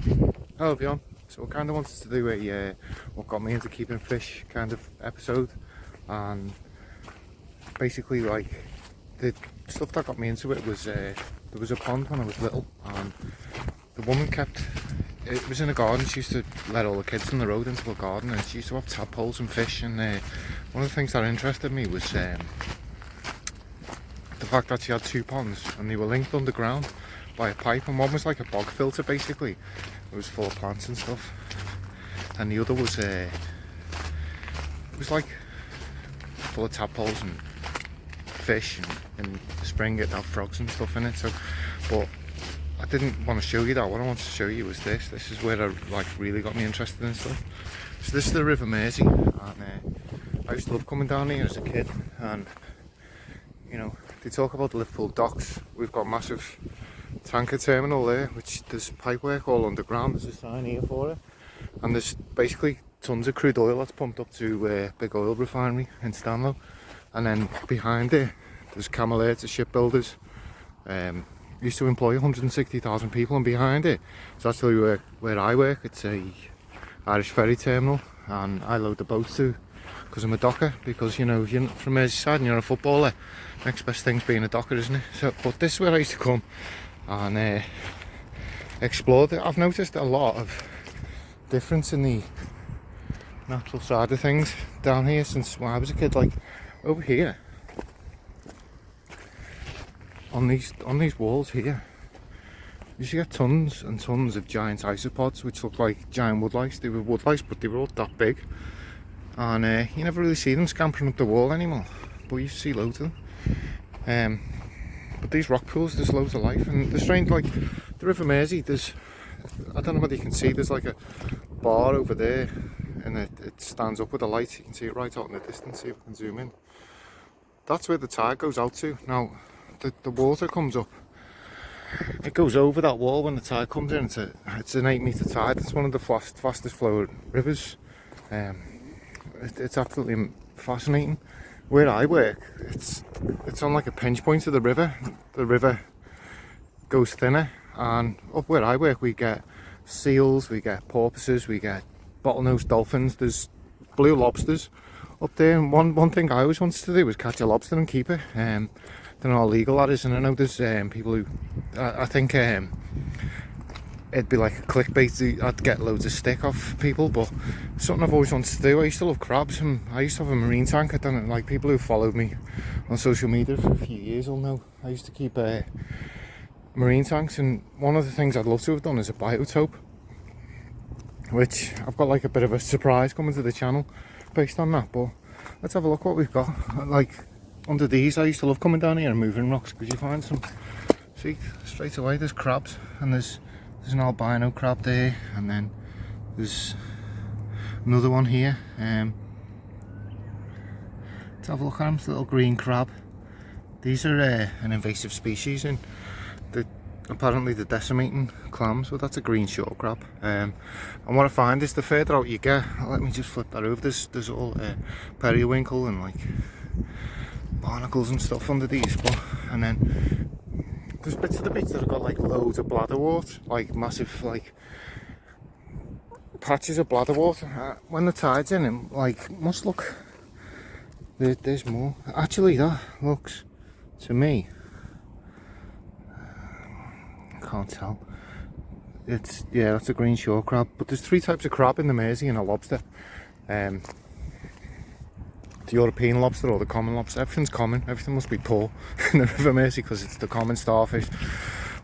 Hello everyone. So I kind of wanted to do a what got me into keeping fish kind of episode, and basically like the stuff that got me into it was there was a pond when I was little, and the woman it was in a garden. She used to let all the kids on the road into a garden, and she used to have tadpoles and fish, and one of the things that interested me was the fact that she had two ponds and they were linked underground by a pipe, and one was like a bog filter basically. It was full of plants and stuff, and the other was it was like full of tadpoles and fish, and in the spring it'd have frogs and stuff in it. So, but I didn't want to show you that. What I wanted to show you was this. This is where like really got me interested in stuff. So this is the River Mersey, and I used to love coming down here as a kid. And you know, they talk about the Liverpool docks. We've got massive tanker terminal there, which there's pipework all underground. There's a sign here for it, and there's basically tons of crude oil that's pumped up to a big oil refinery in Stanlow. And then behind it, there's Camel Air to shipbuilders. Used to employ 160,000 people, and behind it, it's actually where I work. It's a Irish ferry terminal, and I load the boats too, because I'm a docker. Because you know, if you're from Merseyside and you're a footballer, next best thing's being a docker, isn't it? So, but this is where I used to come and explore it. I've noticed a lot of difference in the natural side of things down here since when I was a kid. Like over here, on these walls here, you should get tons and tons of giant isopods, which look like giant woodlice. They were woodlice, but they were all that big, and you never really see them scampering up the wall anymore, but you see loads of them. But these rock pools, there's loads of life, and the strange, like the River Mersey, I don't know whether you can see, there's like a bar over there, and it stands up with a light. You can see it right out in the distance. See if I can zoom in. That's where the tide goes out to. Now the water comes up, it goes over that wall when the tide comes in. It's an 8 metre tide. It's one of the fastest flowing rivers. It's absolutely fascinating. Where I work, it's on like a pinch point of the river. The river goes thinner, and up where I work we get seals, we get porpoises, we get bottlenose dolphins, there's blue lobsters up there. And one thing I always wanted to do was catch a lobster and keep it. Don't know how legal that is, and I know there's people who I think it'd be like a clickbait. I'd get loads of stick off people, but something I've always wanted to do. I used to love crabs, and I used to have a marine tank. I don't know, like people who followed me on social media for a few years will know I used to keep marine tanks, and one of the things I'd love to have done is a biotope, which I've got like a bit of a surprise coming to the channel based on that. But let's have a look what we've got. Like under these, I used to love coming down here and moving rocks, because you find some, see straight away there's crabs, and there's an albino crab there, and then there's another one here. Let's have a look at them. It's a little green crab. These are an invasive species, and apparently they're decimating clams. Well, that's a green short crab. And what I find is the further out you get, let me just flip that over, there's all periwinkle and like barnacles and stuff under these. And then there's bits of the beach that have got like loads of bladderwort, like massive like patches of bladderwort. When the tide's in, it like must look, there's more. Actually that looks, to me, I can't tell, it's, yeah, that's a green shore crab. But there's three types of crab in the Mersey and a lobster. The European lobster or the common lobster, everything's common, everything must be poor in the River Mersey because it's the common starfish.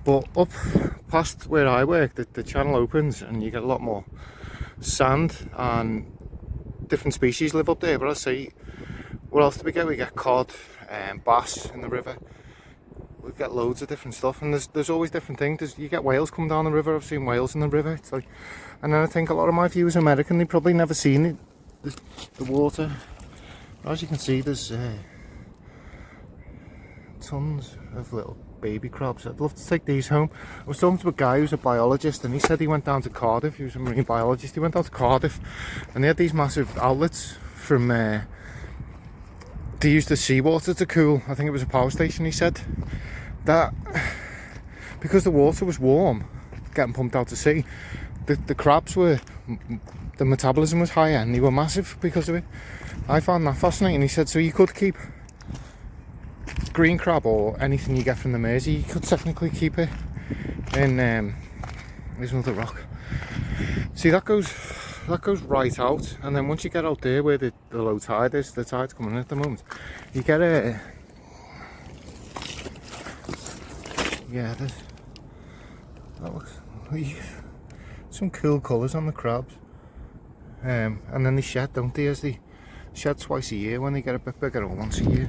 But up past where I work, the channel opens and you get a lot more sand, and different species live up there. But I say, what else do we get? We get cod and bass in the river. We get loads of different stuff, and there's always different things. You get whales come down the river. I've seen whales in the river. It's like, and then I think a lot of my viewers are American, they've probably never seen it. The water, as you can see, there's tons of little baby crabs. I'd love to take these home. I was talking to a guy who's a biologist, and he said he went down to Cardiff. He was a marine biologist. He went down to Cardiff, and they had these massive outlets from they used the seawater to cool. I think it was a power station. He said that because the water was warm, getting pumped out to sea, the crabs were, the metabolism was higher and they were massive because of it. I found that fascinating. He said, so you could keep green crab or anything you get from the Mersey, you could technically keep it in, there's another rock. See, that goes right out, and then once you get out there where the low tide is, the tide's coming in at the moment, you get a, yeah, that looks, some cool colours on the crabs, and then they shed, don't they, as they shed twice a year when they get a bit bigger, or once a year,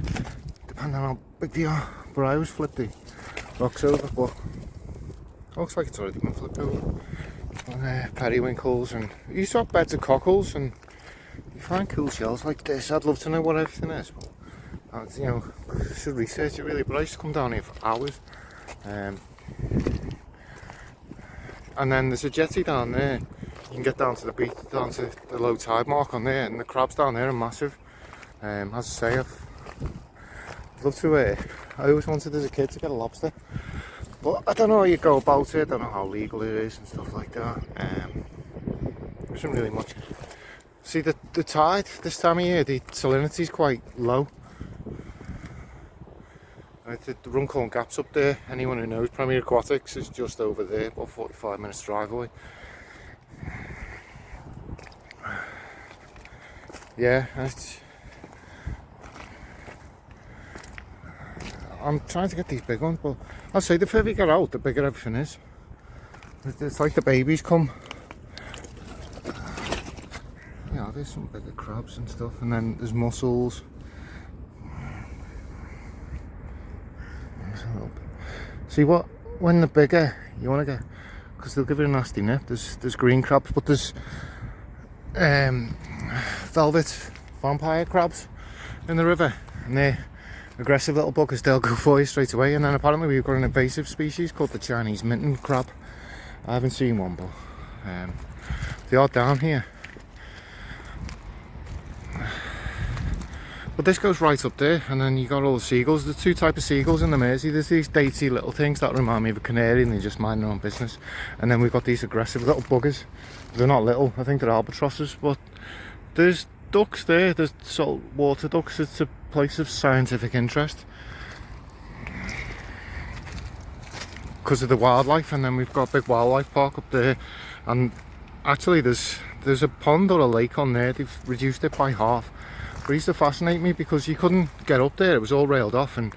depending on how big they are. But I always flip the rocks over, but looks like it's already been flipped over. And periwinkles, and you used to have beds of cockles, and you find cool shells like this. I'd love to know what everything is, but you know, should research it really. But I used to come down here for hours, and then there's a jetty down there. You can get down to the beach, down to the low tide mark on there, and the crabs down there are massive. As I say, I'd love to. I always wanted as a kid to get a lobster. But I don't know how you go about it, I don't know how legal it is and stuff like that. There isn't really much. See, the tide this time of year, the salinity is quite low. Right, the Runcorn Gap's up there. Anyone who knows Premier Aquatics is just over there, about 45 minutes drive away. Yeah, I'm trying to get these big ones, but I'll say the further you get out, the bigger everything is. It's like the babies come. Yeah, there's some bigger crabs and stuff, and then there's mussels. See what? When the bigger you want to get, because they'll give you a nasty nip. There's green crabs, but there's velvet vampire crabs in the river, and they're aggressive little buggers. They'll go for you straight away. And then apparently we've got an invasive species called the Chinese mitten crab. I haven't seen one, but they are down here. But this goes right up there, and then you got all the seagulls. There's two types of seagulls in the Mersey. There's these datey little things that remind me of a canary, and they just mind their own business. And then we've got these aggressive little buggers. They're not little, I think they're albatrosses, but there's ducks there. There's saltwater ducks. It's a place of scientific interest because of the wildlife. And then we've got a big wildlife park up there, and actually there's a pond or a lake on there. They've reduced it by half. But it used to fascinate me because you couldn't get up there, it was all railed off, and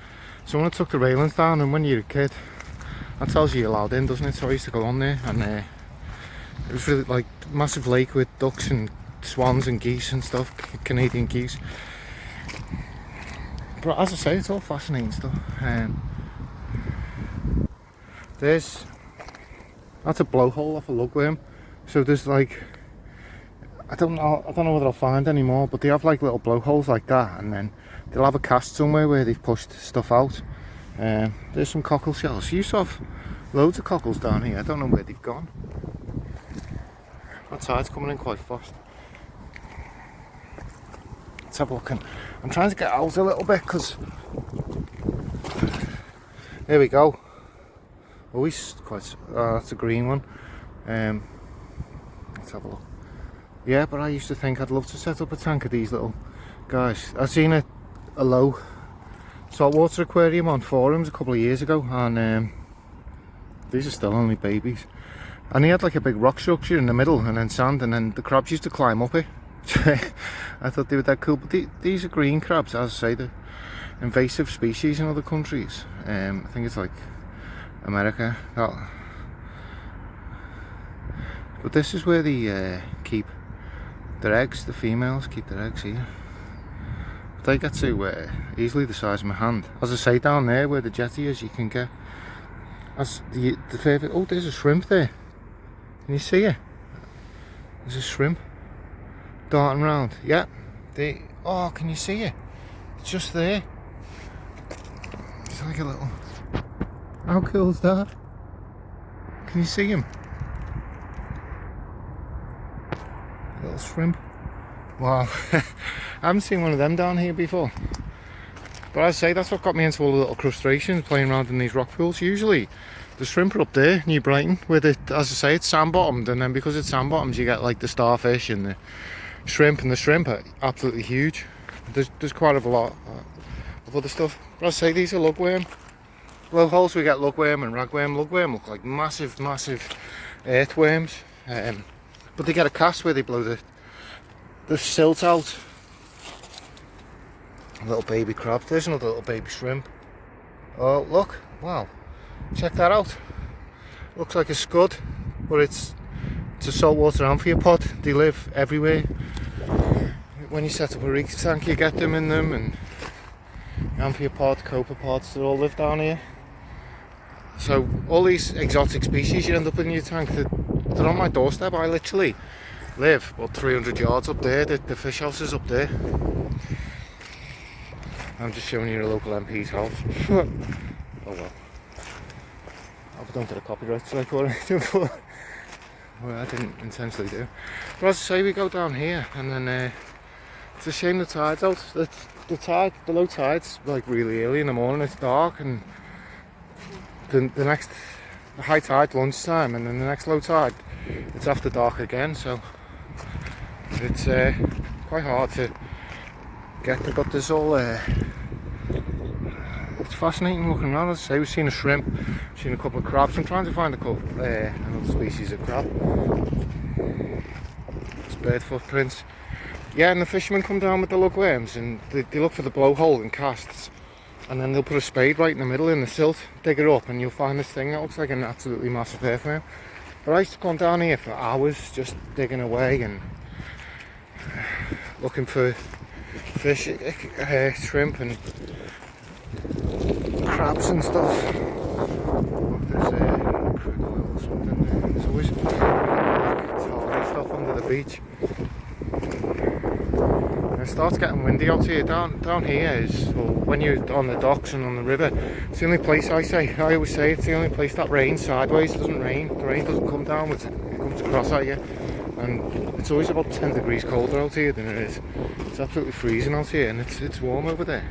someone took the railings down, and when you're a kid that tells you you're allowed in, doesn't it? So I used to go on there, and it was really like a massive lake with ducks and swans and geese and stuff, Canadian geese. But as I say, it's all fascinating stuff. That's a blowhole off a lugworm. So there's like, I don't know whether I'll find any more, but they have like little blowholes like that, and then they'll have a cast somewhere where they've pushed stuff out. There's some cockle shells. You used to have loads of cockles down here. I don't know where they've gone. That tide's coming in quite fast. Let's have a look. I'm trying to get out a little bit because there we go. Oh, he's quite. That's a green one. Let's have a look. Yeah, but I used to think I'd love to set up a tank of these little guys. I seen a low saltwater aquarium on forums a couple of years ago, and these are still only babies. And he had like a big rock structure in the middle, and then sand, and then the crabs used to climb up it. I thought they were that cool. But these are green crabs, as I say, the invasive species in other countries. I think it's like America. But this is where they keep their eggs. The females keep their eggs here. They get to easily the size of my hand. As I say, down there where the jetty is, you can get as the favourite. Oh, there's a shrimp there. Can you see it? There's a shrimp darting around. Yeah. Oh, can you see it? It's just there. It's like a little. How cool is that? Can you see him? Little shrimp. Wow. I haven't seen one of them down here before. But I say that's what got me into all the little crustaceans, playing around in these rock pools. Usually The shrimp are up there, New Brighton, where as I say, it's sand bottomed, and then because it's sand bottomed, you get like the starfish and the shrimp, and the shrimp are absolutely huge. There's quite a lot of other stuff. But as I say, these are lugworm. Blowholes, we get lugworm and ragworm. Lugworm look like massive earthworms, but they get a cast where they blow the silt out. Little baby crab. There's another little baby shrimp. Oh look, wow, check that out. Looks like a scud, but it's a saltwater amphipod. They live everywhere. When you set up a reef tank, you get them in them, and amphipod, copepods, they all live down here. So all these exotic species you end up in your tank, they're on my doorstep. I literally live about 300 yards up there. The fish house is up there. I'm just showing you a local MP's house. Oh well. I hope I don't get a copyright strike or anything, but well, I didn't intentionally do. But as I say, we go down here, and then it's a shame the tide's out. The low tide's like really early in the morning. It's dark, and the high tide lunchtime, and then the next low tide it's after dark again. So it's quite hard to get there, but there's all it's fascinating looking around. As I say, we've seen a shrimp, seen a couple of crabs. I'm trying to find another species of crab. It's bird footprints. Yeah, and the fishermen come down with the lugworms, and they look for the blowhole and casts, and then they'll put a spade right in the middle in the silt, dig it up, and you'll find this thing that looks like an absolutely massive earthworm. But I used to come down here for hours just digging away and looking for fish, shrimp and crabs and stuff. There's a crinkle or something there. There's always tardy stuff under the beach. And it starts getting windy out here. Down here is, well, when you're on the docks and on the river, it's the only place I always say it's the only place that rains sideways. It doesn't rain. The rain doesn't come downwards. It comes across at you. And it's always about 10 degrees colder out here than it is. It's absolutely freezing out here, and it's warm over there.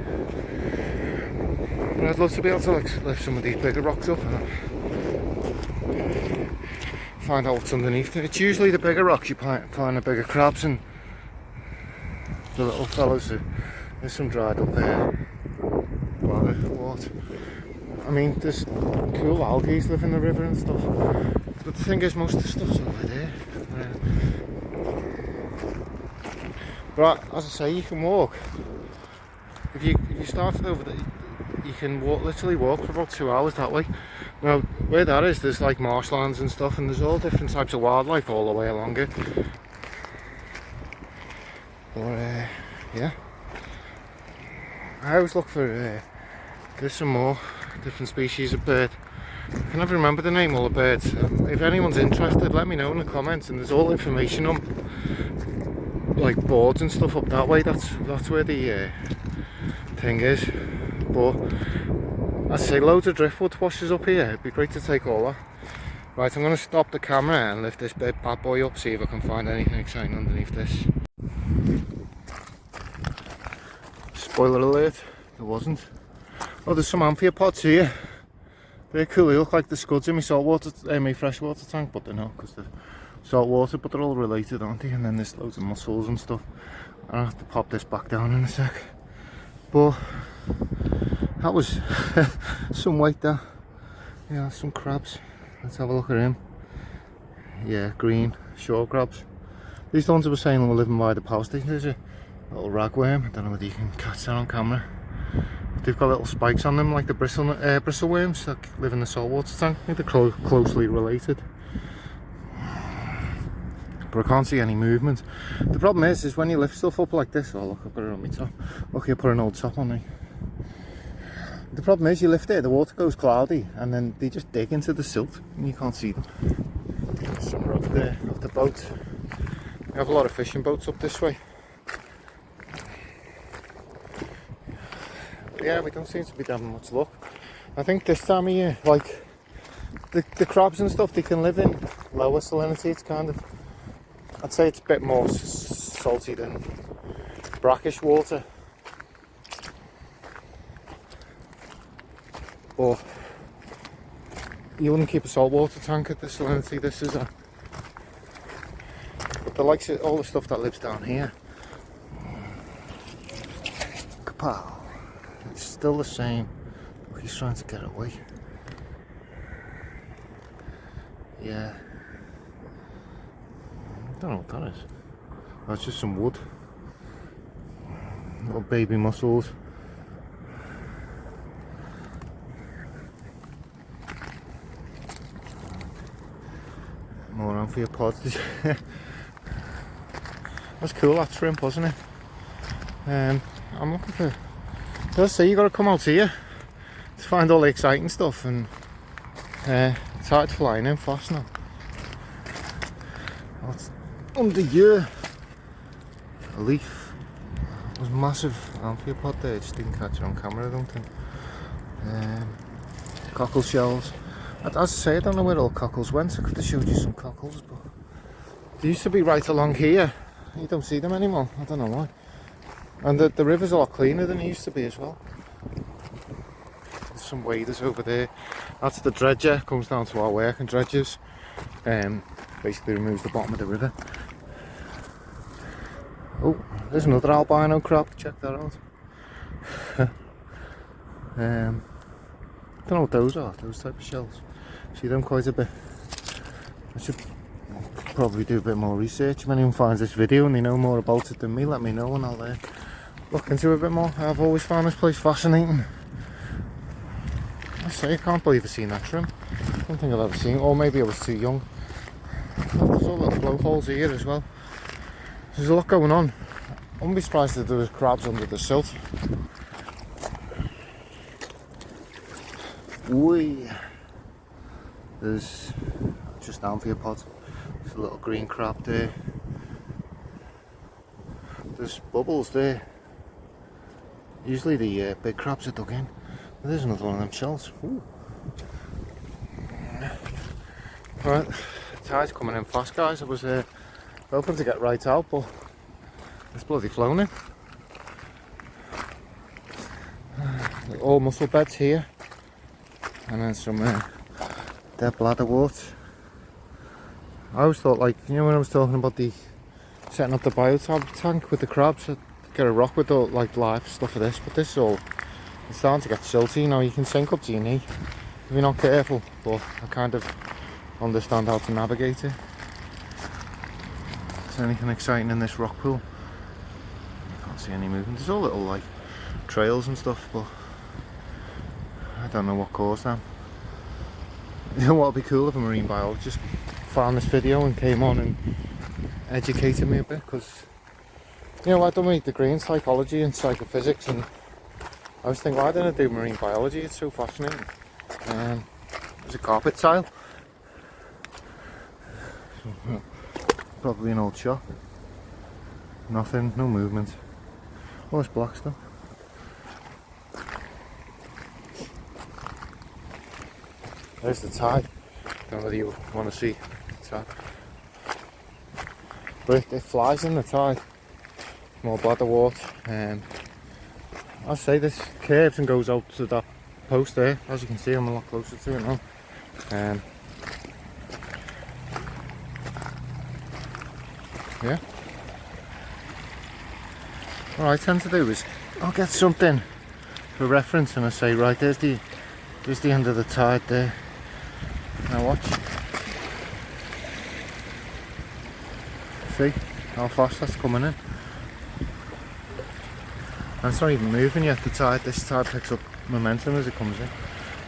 But I'd love to be able to lift some of these bigger rocks up and find out what's underneath them. It's usually the bigger rocks you find the bigger crabs, and the little fellas. There's some dried up water. I mean, there's cool algae live in the river and stuff. But the thing is, most of the stuff's over there. But as I say, you can walk. If you start over there, you can literally walk for about 2 hours that way. Now, where that is, there's like marshlands and stuff, and there's all different types of wildlife all the way along it. But yeah, I always look for there's some more different species of bird. I can never remember the name of all the birds. If anyone's interested, let me know in the comments, and there's all information on like boards and stuff up that way. That's where the thing is. But as I say, loads of driftwood washes up here. It'd be great to take all that. Right, I'm going to stop the camera and lift this bad boy up, see if I can find anything exciting underneath this. Spoiler alert, there wasn't. Oh, there's some amphipods here. They're cool. They look like the scuds in my freshwater tank, but they're not, because they're saltwater, but they're all related, aren't they? And then there's loads of mussels and stuff. I'll have to pop this back down in a sec. But that was some weight there. Yeah, some crabs. Let's have a look at him. Yeah, green shore crabs. These ones I was saying were living by the power station. There's a little ragworm. I don't know whether you can catch that on camera. But they've got little spikes on them like the bristleworms that live in the saltwater tank. I think they're closely related. But I can't see any movement. The problem is when you lift stuff up like this. Oh look, I've got it on my top. Look, I put an old top on me. The problem is you lift it, the water goes cloudy, and then they just dig into the silt and you can't see them. Some are up there off the boat. We have a lot of fishing boats up this way. But yeah, we don't seem to be having much luck. I think this time of year, like the crabs and stuff, they can live in lower salinity. It's kind of, I'd say it's a bit more salty than brackish water. But you wouldn't keep a saltwater tank at this salinity. This is a, but the likes of all the stuff that lives down here. Kapow! It's still the same. Look, he's trying to get away. Yeah. I don't know what that is. That's just some wood. Little baby mussels. More amphipods. That's cool, that shrimp, wasn't it? I'm looking for. As I say, you got to come out here to find all the exciting stuff, and it's hard flying in fast now. What's under here? A leaf. There's massive amphipod there. Just didn't catch it on camera, I don't think. Cockle shells. As I say, I don't know where all cockles went. I could have showed you some cockles, but they used to be right along here. You don't see them anymore. I don't know why. And the river's a lot cleaner than it used to be as well. There's some waders over there. That's the dredger. Comes down to our work and dredges. Basically removes the bottom of the river. Oh, there's another albino crab. Check that out. I don't know what those are. Those type of shells. See them quite a bit. I should probably do a bit more research. If anyone finds this video and they know more about it than me, let me know and I'll look into it a bit more. I've always found this place fascinating. I say, I can't believe I've seen that shrimp. I don't think I've ever seen it, or maybe I was too young. Oh, there's all little blowholes here as well. There's a lot going on. I wouldn't be surprised if there was crabs under the silt. Whee! There's just amphipods. There's a little green crab there. There's bubbles there. Usually the big crabs are dug in. But there's another one of them shells. Ooh. Right, the tide's coming in fast, guys. I was hoping to get right out, but it's bloody flown in. All mussel beds here, and then some dead bladderwort. I always thought, like, you know, when I was talking about the setting up the biotab tank with the crabs, I'd get a rock with all like live stuff of this, but this is all, it's starting to get silty. You know, you can sink up to your knee if you're not careful, but I kind of understand how to navigate it. Is there anything exciting in this rock pool? I can't see any movement. There's all little like trails and stuff, but I don't know what caused them. You know what would be cool if a marine biologist found this video and came on and educated me a bit, because you know, I've done my degree in psychology and psychophysics, and I was thinking, why didn't I do marine biology? It's so fascinating. There's a carpet tile. Probably an old shop. Nothing, no movement. All this black stuff. There's the tide. Don't know whether you want to see the tide. But it flies in the tide. More bladderwort. I'll say this curves and goes out to that post there. As you can see, I'm a lot closer to it now. Yeah. What I tend to do is I'll get something for reference and I say, right, there's the end of the tide there. Now watch. See how fast that's coming in. And it's not even moving yet, the tide. This tide picks up momentum as it comes in.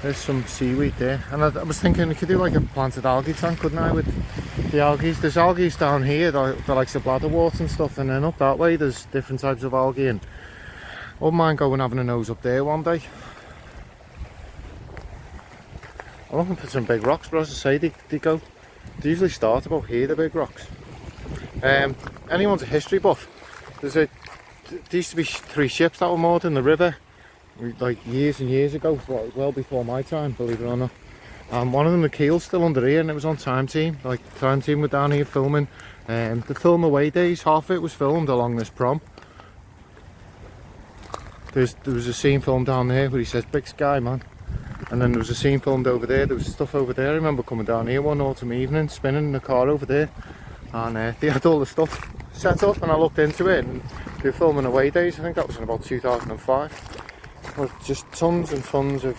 There's some seaweed there, and I was thinking we could do like a planted algae tank, couldn't I, with the algae? There's algae down here, the likes of bladderwort and stuff, and then up that way there's different types of algae, and I wouldn't mind going having a nose up there one day. I'm looking for some big rocks, but as I say, they usually start about here, the big rocks. Anyone's a history buff, there used to be 3 ships that were moored in the river, like years and years ago, well before my time, believe it or not. One of them, the keel's still under here, and it was on Time Team. Like, Time Team were down here filming. The Film Away days, half of it was filmed along this prom. There was a scene filmed down there where he says, "Big sky, man." And then there was a scene filmed over there. There was stuff over there. I remember coming down here one autumn evening, spinning in the car over there, and they had all the stuff set up, and I looked into it, and they were filming away days. I think that was in about 2005. Well, just tons and tons of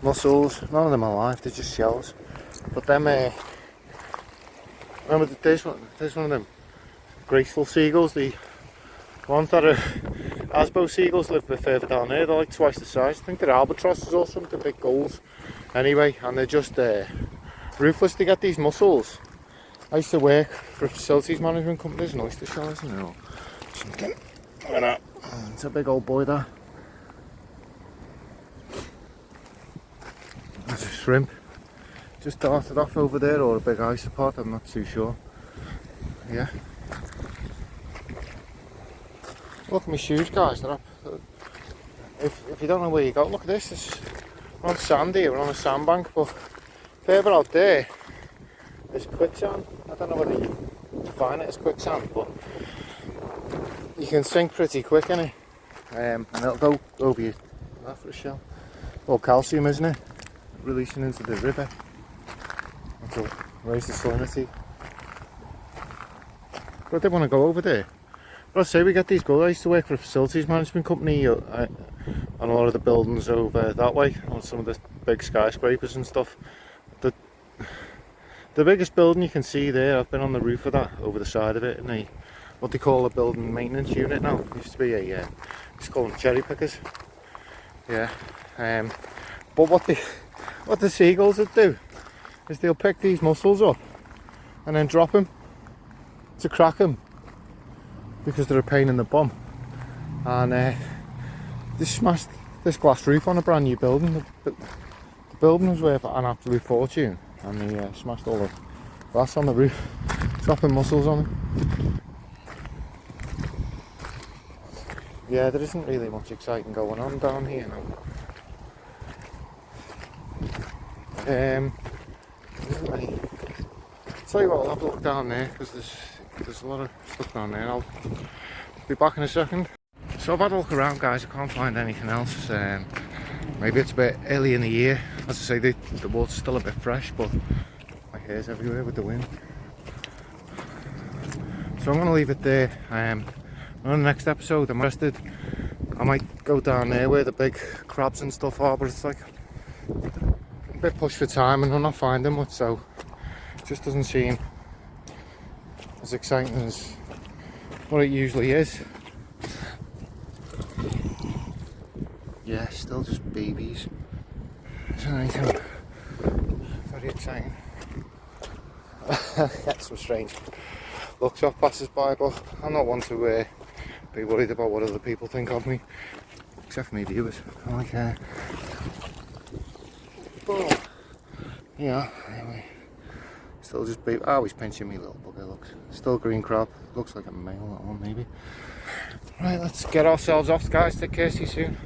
mussels. None of them are alive, they're just shells. But them, remember there's one of them graceful seagulls, the ones that are Asbo seagulls live a bit further down there. They're like twice the size. I think they're albatrosses or something, big gulls. Anyway, and they're just ruthless to get these mussels. I used to work for a facilities management company. There's an oyster shell, isn't there? Something. Look at that. It's a big old boy there. There's a shrimp. Just darted off over there, or a big isopod, I'm not too sure. Yeah. Look at my shoes, guys. They're up. If you don't know where you go, look at this. We're on sand here, we're on a sandbank, but further out there is quicksand. I don't know whether you define it as quicksand, but you can sink pretty quick in it. And it'll go over you. That for a shell. All calcium, isn't it? Releasing into the river. That'll raise the salinity. But I did want to go over there. But I say we get these good. I used to work for a facilities management company on a lot of the buildings over that way, on some of the big skyscrapers and stuff. The biggest building you can see there, I've been on the roof of that, over the side of it, in what they call a building maintenance unit now. It used to be a, it's called cherry pickers. Yeah. But what the seagulls would do is they'll pick these mussels up and then drop them to crack them, because they're a pain in the bum. And they smashed this glass roof on a brand new building. The building was worth an absolute fortune, and they smashed all the glass on the roof, dropping mussels on them. Yeah, there isn't really much exciting going on down here now. Tell you what, I'll have a look down there, because there's a lot of stuff down there. I'll be back in a second. So I've had a look around, guys. I can't find anything else. Maybe it's a bit early in the year. As I say, the water's still a bit fresh, but my hair's everywhere with the wind. So I'm going to leave it there. On the next episode, I'm interested. I might go down there where the big crabs and stuff are, but it's like a bit pushed for time, and I'm not finding much, so it just doesn't seem as exciting as what it usually is. Yeah, still just babies. Isn't anything very exciting. Get some strange looks off passers by, but I'm not one to be worried about what other people think of me, except for me viewers. I like but yeah, anyway. Still just baby. Oh, he's pinching me, little bugger. Looks still green crab. Looks like a male, that one maybe. Right, let's get ourselves off, guys. Take care. See you soon.